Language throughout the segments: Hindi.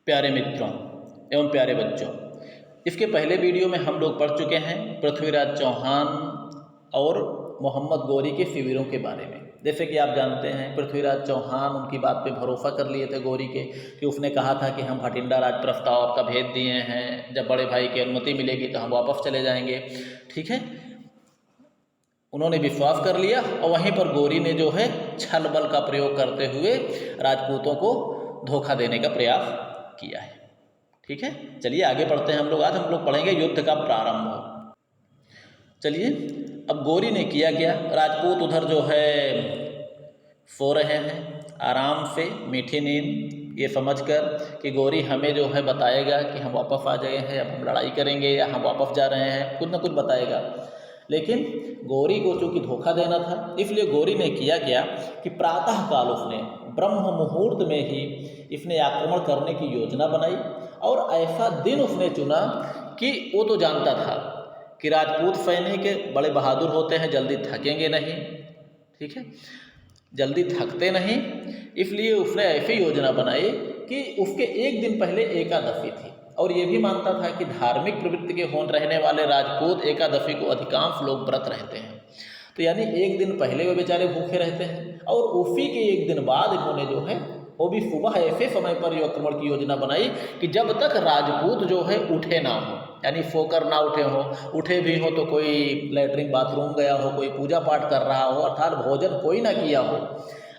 प्यारे मित्रों एवं प्यारे बच्चों, इसके पहले वीडियो में हम लोग पढ़ चुके हैं पृथ्वीराज चौहान और मोहम्मद गौरी के शिविरों के बारे में। जैसे कि आप जानते हैं पृथ्वीराज चौहान उनकी बात पे भरोसा कर लिए थे गौरी के कि उसने कहा था कि हम भटिंडा राज प्रस्ताव आपका भेज दिए हैं, जब बड़े भाई की अनुमति मिलेगी तो हम वापस चले जाएंगे। ठीक है, उन्होंने विश्वास कर लिया और वहीं पर गौरी ने जो है छल बल का प्रयोग करते हुए राजपूतों को धोखा देने का प्रयास किया है। ठीक है, चलिए आगे पढ़ते हैं हम लोग। आज हम लोग पढ़ेंगे युद्ध का प्रारंभ। चलिए, अब गौरी ने किया क्या, राजपूत उधर जो है सो रहे हैं आराम से मीठी नींद, ये समझकर कि गौरी हमें जो है बताएगा कि हम वापस आ गए हैं, अब हम लड़ाई करेंगे या हम वापस जा रहे हैं, कुछ ना कुछ बताएगा। लेकिन गौरी को चूँकि धोखा देना था, इसलिए गौरी ने किया क्या कि प्रातः काल उसने ब्रह्म मुहूर्त में ही इसने आक्रमण करने की योजना बनाई और ऐसा दिन उसने चुना कि वो तो जानता था कि राजपूत सैनिक बड़े बहादुर होते हैं, जल्दी थकेंगे नहीं। ठीक है, जल्दी थकते नहीं, इसलिए उसने ऐसी योजना बनाई कि उसके एक दिन पहले एकादशी थी और ये भी मानता था कि धार्मिक प्रवृत्ति के होने रहने वाले राजपूत एकादशी को अधिकांश लोग व्रत रहते हैं, तो यानी एक दिन पहले वे बेचारे भूखे रहते हैं और उसी के एक दिन बाद इन्होंने जो है वो भी सुबह ऐसे समय पर ये आक्रमण की योजना बनाई कि जब तक राजपूत जो है उठे ना हो, यानी सोकर ना उठे हो, उठे भी हो तो कोई लैट्रिन बाथरूम गया हो, कोई पूजा पाठ कर रहा हो, अर्थात भोजन कोई ना किया हो,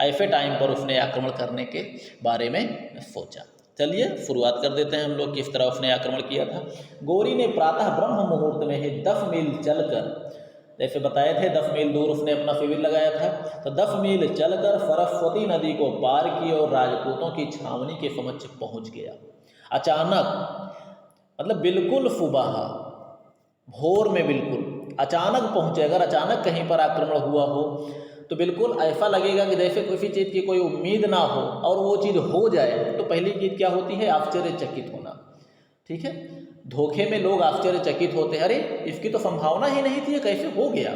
ऐसे टाइम पर उसने आक्रमण करने के बारे में सोचा। चलिए शुरुआत कर देते हैं हम लोग किस तरह उसने आक्रमण किया था। गौरी ने प्रातः ब्रह्म मुहूर्त में ही 10 मील चलकर, जैसे बताए थे 10 मील दूर उसने अपना शिविर लगाया था, तो 10 मील चलकर सरस्वती नदी को पार की और राजपूतों की छावनी के समक्ष पहुंच गया। अचानक, मतलब बिल्कुल सुबह भोर में बिल्कुल अचानक पहुंचे। अगर अचानक कहीं पर आक्रमण हुआ हो तो बिल्कुल ऐसा लगेगा कि जैसे किसी चीज़ की कोई उम्मीद ना हो और वो चीज़ हो जाए तो पहली चीज़ क्या होती है, आश्चर्यचकित होना। ठीक है, धोखे में लोग आश्चर्यचकित होते हैं, अरे इसकी तो संभावना ही नहीं थी, कैसे हो गया,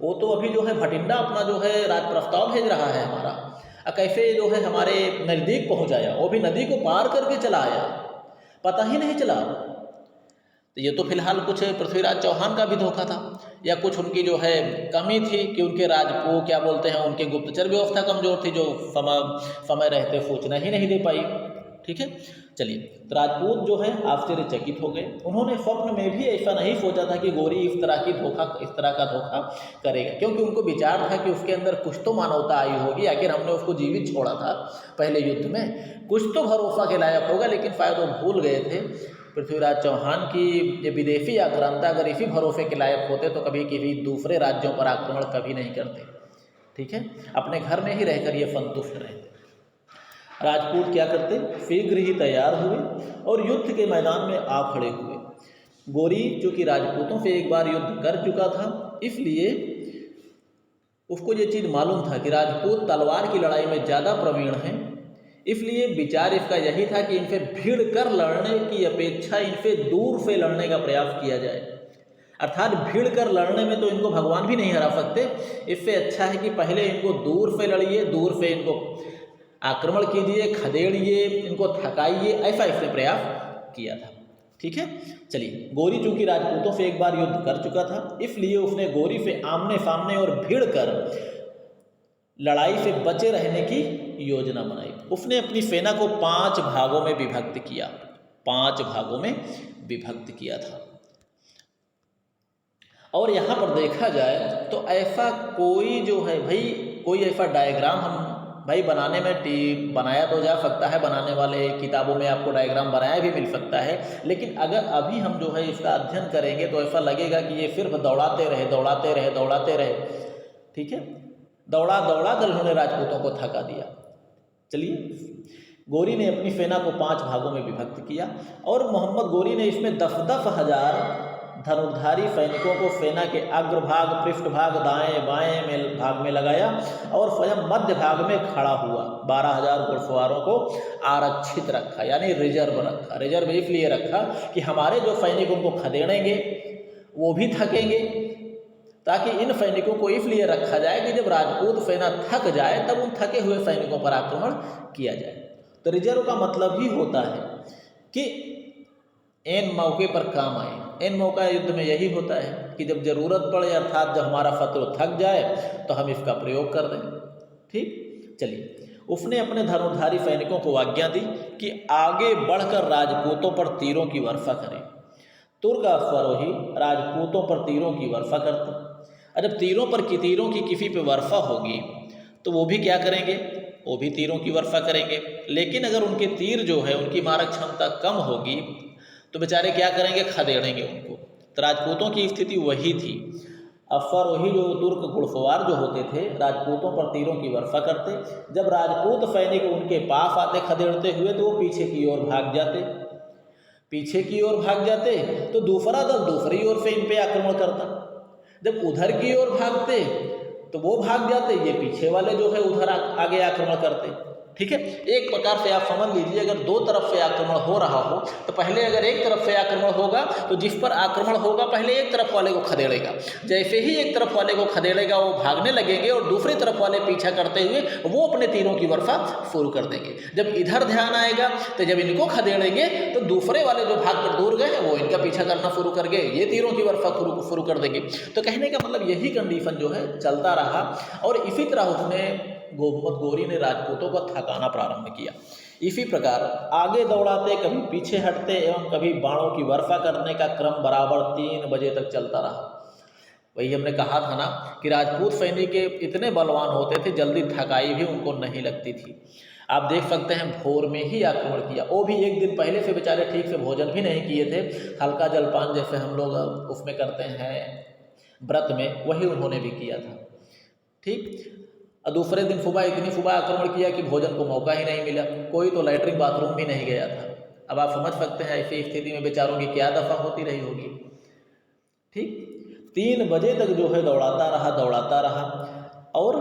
वो तो अभी जो है भटिंडा अपना जो है राज प्रस्ताव भेज रहा है हमारा, कैसे जो है हमारे नज़दीक पहुंच आया, वो भी नदी को पार करके चला आया, पता ही नहीं चला। तो ये तो फिलहाल कुछ पृथ्वीराज चौहान का भी धोखा था या कुछ उनकी जो है कमी थी कि उनके राजपो क्या बोलते हैं, उनके गुप्तचर व्यवस्था कमजोर थी जो समय रहते सूचना ही नहीं दे पाई। ठीक है, चलिए, तो राजपूत जो है आश्चर्यचकित हो गए। उन्होंने स्वप्न में भी ऐसा नहीं सोचा था कि गौरी इस तरह का धोखा करेगा, क्योंकि उनको विचार था कि उसके अंदर कुछ तो मानवता आई होगी, आखिर हमने उसको जीवित छोड़ा था पहले युद्ध में, कुछ तो भरोसा के लायक होगा। लेकिन शायद वो भूल गए थे पृथ्वीराज चौहान की ये विदेशी आक्रांता अगर इसी भरोसे के लायक होते तो कभी किसी दूसरे राज्यों पर आक्रमण कभी नहीं करते। ठीक है, अपने घर में ही रहकर ये संतुष्ट रहते। राजपूत क्या करते, शीघ्र ही तैयार हुए और युद्ध के मैदान में आ खड़े हुए। गौरी चूँकि राजपूतों से एक बार युद्ध कर चुका था, इसलिए उसको ये चीज़ मालूम था कि राजपूत तलवार की लड़ाई में ज़्यादा प्रवीण हैं, इसलिए विचार इसका यही था कि इनसे भीड़ कर लड़ने की अपेक्षा इनसे दूर से लड़ने का प्रयास किया जाए। अर्थात भीड़ कर लड़ने में तो इनको भगवान भी नहीं हरा सकते, इससे अच्छा है कि पहले इनको दूर से लड़िए, दूर से इनको आक्रमण कीजिए, खदेड़िए, इनको थकाइए, ऐसा इसने प्रयास किया था। ठीक है, चलिए, गौरी चूंकि राजपूतों से एक बार युद्ध कर चुका था, इसलिए उसने गौरी से आमने सामने और भीड़ कर लड़ाई से बचे रहने की योजना बनाई। उसने अपनी सेना को 5 भागों में विभक्त किया, 5 भागों में विभक्त किया था। और यहाँ पर देखा जाए तो ऐसा कोई जो है भाई, कोई ऐसा डायग्राम हम भाई बनाने में बनाया तो जा सकता है, बनाने वाले किताबों में आपको डायग्राम बनाया भी मिल सकता है, लेकिन अगर अभी हम जो है इसका अध्ययन करेंगे तो ऐसा लगेगा कि ये सिर्फ दौड़ाते रहे दौड़ाते रहे दौड़ाते रहे। ठीक है, दौड़ा दौड़ा कर उन्होंने राजपूतों को थका दिया। चलिए, गौरी ने अपनी सेना को 5 भागों में विभक्त किया और मोहम्मद गौरी ने इसमें 10-10 हज़ार धनुर्धारी सैनिकों को सेना के अग्रभाग, पृष्ठभाग, दाएं बाएं भाग में लगाया और स्वयं मध्य भाग में खड़ा हुआ। 12,000 घुड़सवारों को आरक्षित रखा, यानी रिजर्व रखा। रिजर्व इसलिए रखा कि हमारे जो सैनिक उनको खदेड़ेंगे वो भी थकेंगे, ताकि इन सैनिकों को इसलिए रखा जाए कि जब राजपूत सेना थक जाए तब उन थके हुए सैनिकों पर आक्रमण किया जाए। तो रिजर्व का मतलब ही होता है कि एन मौके पर काम आए। एन मौका युद्ध में यही होता है कि जब ज़रूरत पड़े, अर्थात जब हमारा शत्रु थक जाए तो हम इसका प्रयोग कर दें। ठीक, चलिए, उसने अपने धनुर्धारी सैनिकों को आज्ञा दी कि आगे बढ़कर राजपूतों पर तीरों की वर्षा करें। तुर्क अश्वारोही राजपूतों पर तीरों की वर्षा करते, और जब तीरों की किसी पे वर्षा होगी तो वो भी क्या करेंगे, वो भी तीरों की वर्षा करेंगे। लेकिन अगर उनके तीर जो है, उनकी मारक क्षमता कम होगी तो बेचारे क्या करेंगे, खदेड़ेंगे उनको। तो राजपूतों की स्थिति वही थी। अश्वारोही जो तुर्क घुड़सवार जो होते थे, राजपूतों पर तीरों की वर्षा करते। जब राजपूत सैनिक उनके पास आते खदेड़ते हुए तो वो पीछे की ओर भाग जाते। पीछे की ओर भाग जाते तो दूसरा दल दूसरी ओर से इन पे आक्रमण करता। जब उधर की ओर भागते तो वो भाग जाते, ये पीछे वाले जो है उधर आगे आक्रमण करते। ठीक है, एक प्रकार से आप समझ लीजिए, अगर दो तरफ से आक्रमण हो रहा हो तो पहले अगर एक तरफ से आक्रमण होगा तो जिस पर आक्रमण होगा पहले एक तरफ वाले को खदेड़ेगा। जैसे ही एक तरफ वाले को खदेड़ेगा वो भागने लगेंगे और दूसरी तरफ वाले पीछा करते हुए वो अपने तीरों की वर्षा शुरू कर देंगे। जब इधर ध्यान आएगा तो जब इनको खदेड़ेंगे तो दूसरे वाले जो भाग कर दूर गए वो इनका पीछा करना शुरू कर गए, ये तीरों की वर्षा शुरू कर देंगे। तो कहने का मतलब यही कंडीशन जो है चलता रहा, और इसी तरह उसने मोहम्मद गोरी ने राजपूतों को थकाना प्रारंभ किया। इसी प्रकार आगे दौड़ाते, कभी पीछे हटते एवं कभी बाणों की वर्षा करने का क्रम बराबर 3 बजे तक चलता रहा। वही हमने कहा था ना कि राजपूत सैनिक के इतने बलवान होते थे, जल्दी थकाई भी उनको नहीं लगती थी। आप देख सकते हैं भोर में ही आक्रमण किया, वो भी एक दिन पहले से बेचारे ठीक से भोजन भी नहीं किए थे, हल्का जलपान जैसे हम लोग उसमें करते हैं व्रत में, वही उन्होंने भी किया था। ठीक, और दूसरे दिन सुबह इतनी सुबह आक्रमण किया कि भोजन को मौका ही नहीं मिला, कोई तो लैट्रिन बाथरूम भी नहीं गया था। अब आप समझ सकते हैं ऐसी स्थिति में बेचारों की क्या दफा होती रही होगी। ठीक, 3 बजे तक जो है दौड़ाता रहा और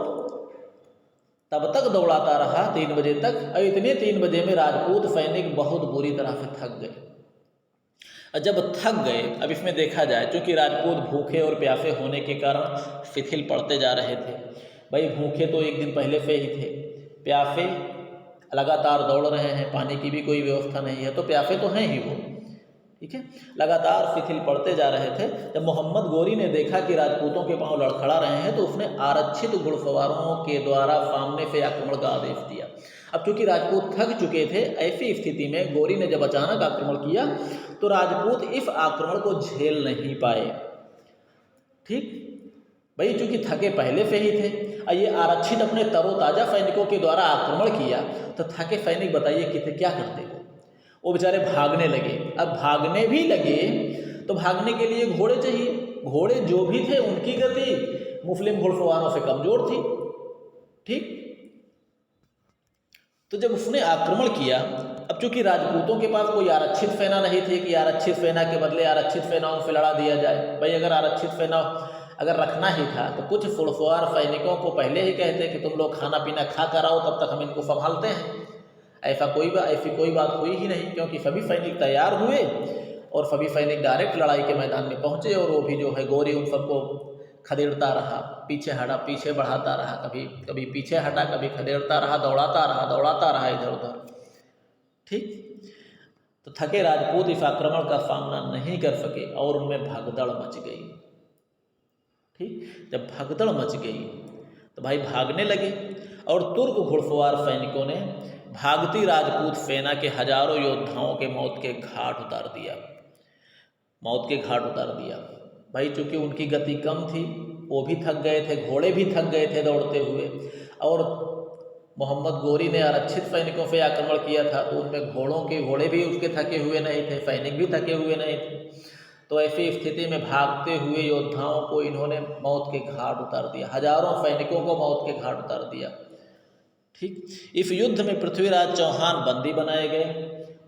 तब तक दौड़ाता रहा 3 बजे तक, और इतने 3 बजे में राजपूत सैनिक बहुत बुरी तरह से थक गए। और जब थक गए, अब इसमें देखा जाए क्योंकि राजपूत भूखे और प्यासे होने के कारण शिथिल पड़ते जा रहे थे। भाई भूखे तो एक दिन पहले से ही थे, प्यासे लगातार दौड़ रहे हैं, पानी की भी कोई व्यवस्था नहीं है, तो प्यासे तो हैं ही वो। ठीक है, लगातार शिथिल पड़ते जा रहे थे। जब मोहम्मद गोरी ने देखा कि राजपूतों के पांव लड़खड़ा रहे हैं तो उसने आरक्षित घुड़सवारों के द्वारा सामने से आक्रमण का आदेश दिया। अब चूंकि राजपूत थक चुके थे, ऐसी स्थिति में गोरी ने जब अचानक आक्रमण किया तो राजपूत इस आक्रमण को झेल नहीं पाए। ठीक भाई, चूंकि थके पहले से ही थे, ये आरक्षित अपने तरोताजा सैनिकों के द्वारा आक्रमण किया तो थके सैनिक बताइए कितने क्या करते हो, वो बेचारे भागने लगे। अब भागने भी लगे तो भागने के लिए घोड़े चाहिए, घोड़े जो भी थे उनकी गति मुस्लिम घुड़सवारों से कमजोर थी। ठीक, तो जब उसने आक्रमण किया, अब चूंकि राजपूतों के पास कोई आरक्षित सेना नहीं थी कि आरक्षित सेना के बदले आरक्षित सेनाओं से लड़ा दिया जाए। भाई अगर आरक्षित सेना अगर रखना ही था तो कुछ घुड़सवार सैनिकों को पहले ही कहते कि तुम लोग खाना पीना खा कर आओ, तब तक हम इनको संभालते हैं। ऐसी कोई बात हुई ही नहीं, क्योंकि सभी सैनिक तैयार हुए और सभी सैनिक डायरेक्ट लड़ाई के मैदान में पहुंचे। और वो भी जो है गोरी उन सबको खदेड़ता रहा, पीछे हटा पीछे बढ़ाता रहा, कभी पीछे हटा, कभी खदेड़ता रहा, दौड़ाता रहा इधर उधर। ठीक, तो थके राजपूत इस आक्रमण का सामना नहीं कर सके और उनमें भगदड़ मच गई। ठीक, जब भगदड़ मच गई तो भाई भागने लगे, और तुर्क घुड़सवार सैनिकों ने भागती राजपूत सेना के हजारों योद्धाओं के मौत के घाट उतार दिया। भाई चूंकि उनकी गति कम थी, वो भी थक गए थे, घोड़े भी थक गए थे दौड़ते हुए, और मोहम्मद गोरी ने आरक्षित सैनिकों से आक्रमण किया था तो उनमें घोड़े भी उसके थके हुए नहीं थे, सैनिक भी थके हुए नहीं थे। तो ऐसी स्थिति में भागते हुए योद्धाओं को इन्होंने मौत के घाट उतार दिया, हजारों सैनिकों को मौत के घाट उतार दिया। ठीक, इस युद्ध में पृथ्वीराज चौहान बंदी बनाए गए,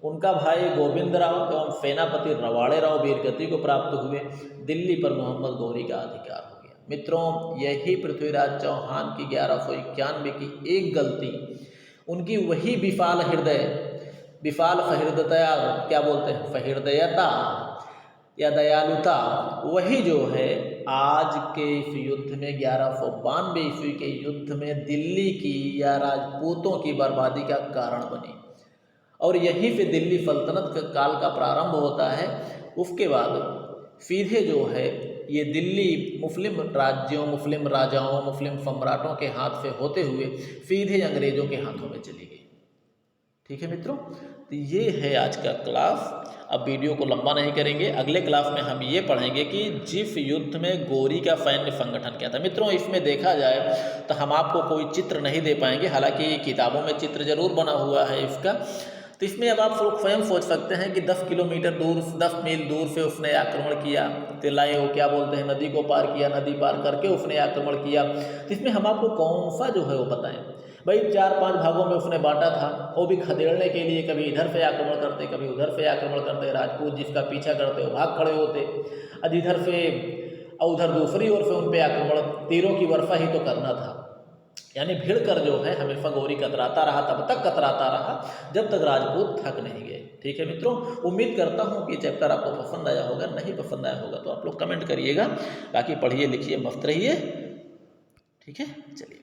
उनका भाई गोविंदराव एवं सेनापति रवाड़े राव वीरगति को प्राप्त हुए, दिल्ली पर मोहम्मद गोरी का अधिकार हो गया। मित्रों, यही पृथ्वीराज चौहान की 1191 की एक गलती, उनकी वही विशाल सहृदयता, क्या बोलते हैं, सहृदयता या दयालुता, वही जो है आज के इस युद्ध में 1192 ईस्वी के युद्ध में दिल्ली की या राजपूतों की बर्बादी का कारण बनी। और यहीं पे दिल्ली सल्तनत का काल का प्रारंभ होता है। उसके बाद सीधे जो है ये दिल्ली मुस्लिम राज्यों, मुस्लिम राजाओं, मुस्लिम सम्राटों के हाथ से होते हुए सीधे अंग्रेजों के हाथों में चली गई। ठीक है मित्रों, तो ये है आज का क्लास। अब वीडियो को लंबा नहीं करेंगे, अगले क्लास में हम ये पढ़ेंगे कि जिस युद्ध में गोरी का सैन्य संगठन क्या था। मित्रों इसमें देखा जाए तो हम आपको कोई चित्र नहीं दे पाएंगे, हालांकि किताबों में चित्र जरूर बना हुआ है इसका। तो इसमें अब आप स्वयं सोच सकते हैं कि 10 किलोमीटर दूर, 10 मील दूर से उसने आक्रमण किया, तिलाए वो क्या बोलते हैं, नदी को पार किया, नदी पार करके उसने आक्रमण किया। तो इसमें हम आपको कौन सा जो है वो बताएं भाई। 4-5 भागों में उसने बांटा था, वो भी खदेड़ने के लिए, कभी इधर से आक्रमण करते, कभी उधर से आक्रमण करते। राजपूत जिसका पीछा करते वो भाग खड़े होते, और इधर से और उधर दूसरी ओर से उन पे आक्रमण, तीरों की वर्षा ही तो करना था। यानी भीड़ कर जो है हमेशा गौरी कतराता रहा, तब तक कतराता रहा जब तक राजपूत थक नहीं गए। ठीक है मित्रों, उम्मीद करता हूँ कि चैप्टर आपको पसंद आया होगा। नहीं पसंद आया होगा तो आप लोग कमेंट करिएगा, बाकी पढ़िए लिखिए मस्त रहिए। ठीक है, चलिए।